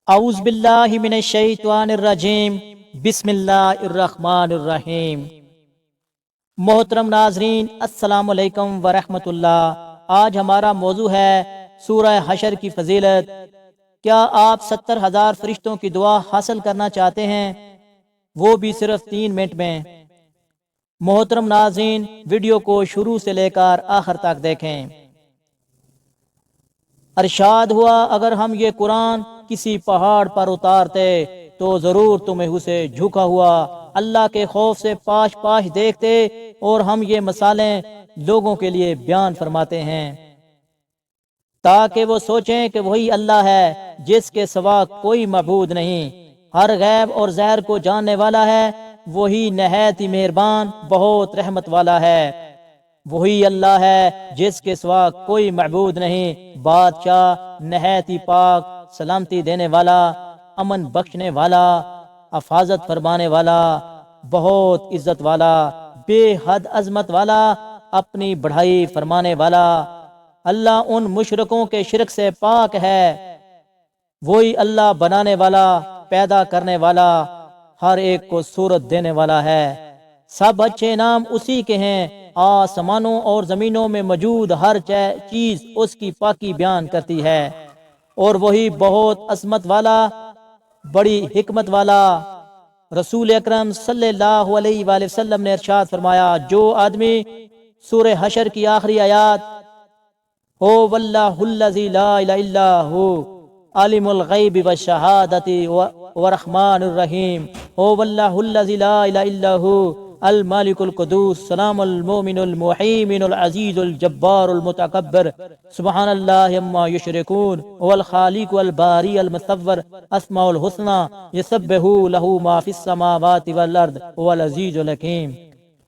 اعوذ باللہ من الشیطان الرجیم، بسم اللہ الرحمن الرحیم۔ محترم ناظرین، السلام علیکم ورحمۃ اللہ۔ آج ہمارا موضوع ہے سورہ حشر کی فضیلت۔ کیا آپ 70,000 فرشتوں کی دعا حاصل کرنا چاہتے ہیں، وہ بھی صرف 3 منٹ میں؟ محترم ناظرین، ویڈیو کو شروع سے لے کر آخر تک دیکھیں۔ ارشاد ہوا، اگر ہم یہ قرآن کسی پہاڑ پر اتارتے تو ضرور تمہیں اسے جھکا ہوا اللہ کے خوف سے پاش پاش دیکھتے، اور ہم یہ مثالیں لوگوں کے لیے بیان فرماتے ہیں تاکہ وہ سوچیں کہ وہی اللہ ہے جس کے سوا کوئی معبود نہیں، ہر غیب اور ظاہر کو جاننے والا ہے، وہی نہایت ہی مہربان بہت رحمت والا ہے۔ وہی اللہ ہے جس کے سوا کوئی معبود نہیں، بادشاہ نہایت ہی پاک، سلامتی دینے والا، امن بخشنے والا، حفاظت فرمانے والا، بہت عزت والا، بے حد عظمت والا، اپنی بڑائی فرمانے والا۔ اللہ ان مشرکوں کے شرک سے پاک ہے۔ وہی اللہ بنانے والا، پیدا کرنے والا، ہر ایک کو صورت دینے والا ہے۔ سب اچھے نام اسی کے ہیں۔ آسمانوں اور زمینوں میں موجود ہر چیز اس کی پاکی بیان کرتی ہے، اور وہی بہت عظمت والا، بڑی حکمت والا۔ رسول اکرم صلی اللہ علیہ وآلہ وسلم نے ارشاد فرمایا، جو آدمی سورہ حشر کی آخری آیات ہو واللہ الذی لا الہ الا ہو عالم الغیب والشہادۃ ورحمن الرحیم، ہو واللہ الذی لا الہ الا ہو المالک القدوس سلام المؤمن المحیمن العزیز الجبار المتکبر سبحان اللہ عما یشرکون والخالق الباری المصور اسماء الحسنى یسبح لہ ما فی السماوات والارض والعزیز الحکیم۔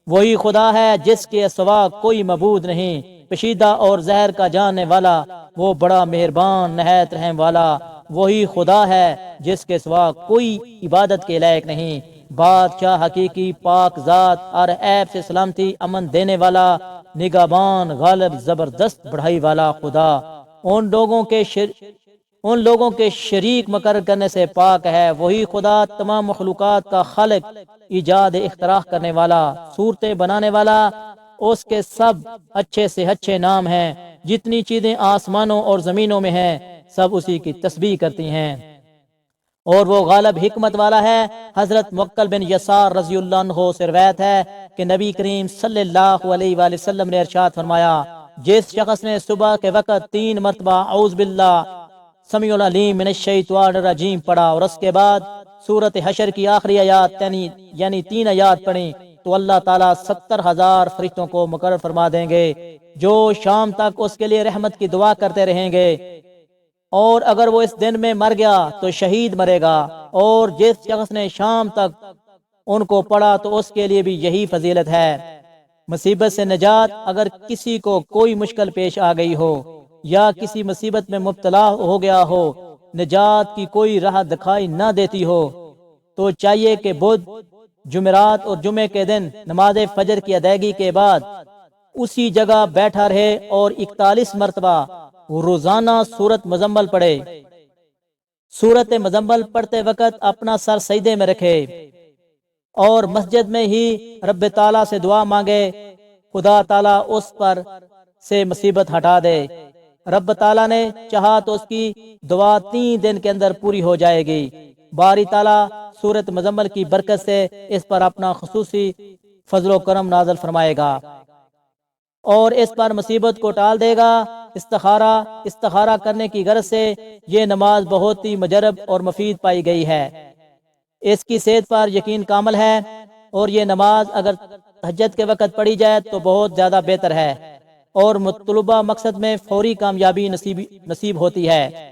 وہی خدا ہے جس کے سوا کوئی معبود نہیں، پشیدہ اور ظاہر کا جاننے والا، وہ بڑا مہربان نہایت رحم والا۔ وہی خدا ہے جس کے سوا کوئی عبادت کے لائق نہیں، بادشاہ حقیقی، پاک ذات، ہر عیب سے سلامتی، امن دینے والا، نگہبان، غالب، زبردست بڑائی والا خدا۔ ان لوگوں کے شریک مقرر کرنے سے پاک ہے۔ وہی خدا تمام مخلوقات کا خالق، ایجاد اختراع کرنے والا، صورتیں بنانے والا۔ اس کے سب اچھے سے اچھے نام ہیں۔ جتنی چیزیں آسمانوں اور زمینوں میں ہیں، سب اسی کی تسبیح کرتی ہیں، اور وہ غالب حکمت والا ہے۔ حضرت موکل بن یسار رضی اللہ عنہ سے روایت ہے کہ نبی کریم صلی اللہ علیہ وآلہ وسلم نے ارشاد فرمایا، جس شخص نے صبح کے وقت 3 مرتبہ اعوذ باللہ سمیع العلیم من الشیطان الرجیم پڑھا، اور اس کے بعد سورۃ حشر کی آخری آیات یعنی 3 آیات پڑھیں، تو اللہ تعالیٰ 70,000 فرشتوں کو مقرر فرما دیں گے جو شام تک اس کے لیے رحمت کی دعا کرتے رہیں گے۔ اور اگر وہ اس دن میں مر گیا تو شہید مرے گا، اور جس شخص نے شام تک ان کو پڑھا تو اس کے لیے بھی یہی فضیلت ہے۔ مصیبت سے نجات، اگر کسی کو کوئی مشکل پیش آ گئی ہو یا کسی مصیبت میں مبتلا ہو گیا ہو، نجات کی کوئی راہ دکھائی نہ دیتی ہو، تو چاہیے کہ بدھ، جمعرات اور جمعے کے دن نماز فجر کی ادائیگی کے بعد اسی جگہ بیٹھا رہے اور 41 مرتبہ روزانہ سورت مزمل پڑھے۔ سورت مزمل پڑھتے وقت اپنا سر سجدے میں رکھے اور مسجد میں ہی رب تعالیٰ سے دعا مانگے، خدا تعالیٰ اس پر سے مصیبت ہٹا دے۔ رب تعالیٰ نے چاہا تو اس کی دعا 3 دن کے اندر پوری ہو جائے گی۔ باری تعالیٰ سورت مزمل کی برکت سے اس پر اپنا خصوصی فضل و کرم نازل فرمائے گا اور اس پر مصیبت کو ٹال دے گا۔ استخارہ کرنے کی غرض سے یہ نماز بہت ہی مجرب اور مفید پائی گئی ہے۔ اس کی صحت پر یقین کامل ہے، اور یہ نماز اگر تہجد کے وقت پڑھی جائے تو بہت زیادہ بہتر ہے، اور مطلوبہ مقصد میں فوری کامیابی نصیب ہوتی ہے۔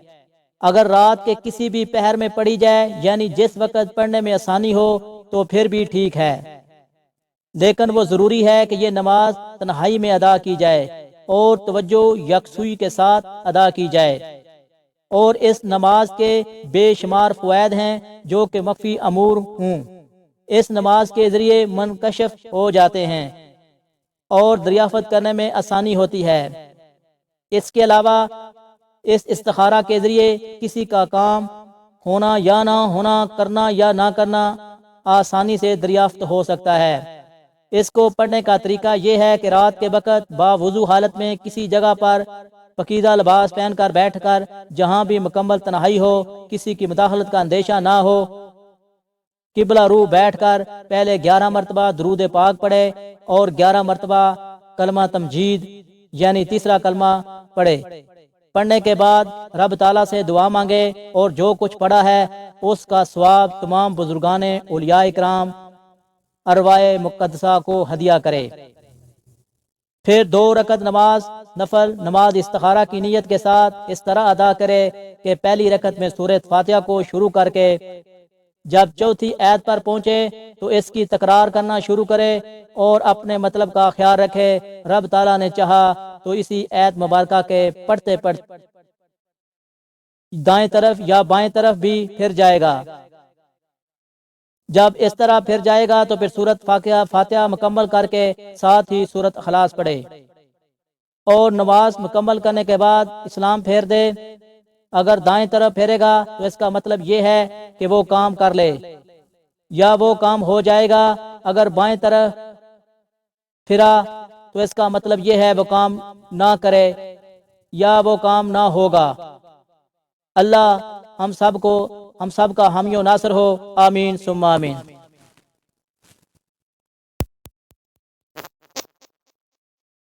اگر رات کے کسی بھی پہر میں پڑھی جائے، یعنی جس وقت پڑھنے میں آسانی ہو، تو پھر بھی ٹھیک ہے، لیکن وہ ضروری ہے کہ یہ نماز تنہائی میں ادا کی جائے اور توجہ یکسوئی کے ساتھ ادا کی جائے۔ اور اس نماز کے بے شمار فوائد ہیں جو کہ مخفی امور ہوں، اس نماز کے ذریعے منکشف ہو جاتے ہیں اور دریافت کرنے میں آسانی ہوتی ہے۔ اس کے علاوہ اس استخارہ کے ذریعے کسی کا کام ہونا یا نہ ہونا، کرنا یا نہ کرنا آسانی سے دریافت ہو سکتا ہے۔ اس کو پڑھنے کا طریقہ یہ ہے کہ رات کے وقت باوضو حالت میں کسی جگہ پر پاکیزہ لباس پہن کر بیٹھ کر، جہاں بھی مکمل تنہائی ہو، کسی کی مداخلت کا اندیشہ نہ ہو، قبلہ رو بیٹھ کر پہلے 11 مرتبہ درود پاک پڑھے اور 11 مرتبہ کلمہ تمجید یعنی تیسرا کلمہ پڑھے۔ پڑھنے کے بعد رب تعالیٰ سے دعا مانگے اور جو کچھ پڑھا ہے اس کا ثواب تمام بزرگان اولیاء اکرام ارواح مقدسہ کو ہدیہ کرے۔ پھر 2 رکعت نماز نفل نماز استخارہ کی نیت کے ساتھ اس طرح ادا کرے کہ پہلی رکعت میں سورۃ فاتحہ کو شروع کر کے جب چوتھی آیت پر پہنچے تو اس کی تکرار کرنا شروع کرے اور اپنے مطلب کا خیال رکھے۔ رب تعالیٰ نے چاہا تو اسی آیت مبارکہ کے پڑھتے پڑھتے دائیں طرف یا بائیں طرف بھی پھر جائے گا۔ جب اس طرح پھر جائے گا تو پھر سورۃ فاتحہ مکمل کر کے ساتھ ہی سورۃ اخلاص پڑھے اور نماز مکمل کرنے کے بعد اسلام پھیر دے۔ اگر دائیں طرف پھیرے گا تو اس کا مطلب یہ ہے کہ وہ کام کر لے یا وہ کام ہو جائے گا۔ اگر بائیں طرف پھرا تو اس کا مطلب یہ ہے وہ کام نہ کرے یا وہ کام نہ ہوگا۔ اللہ ہم سب کا حامی و ناصر ہو، آمین ثم آمین۔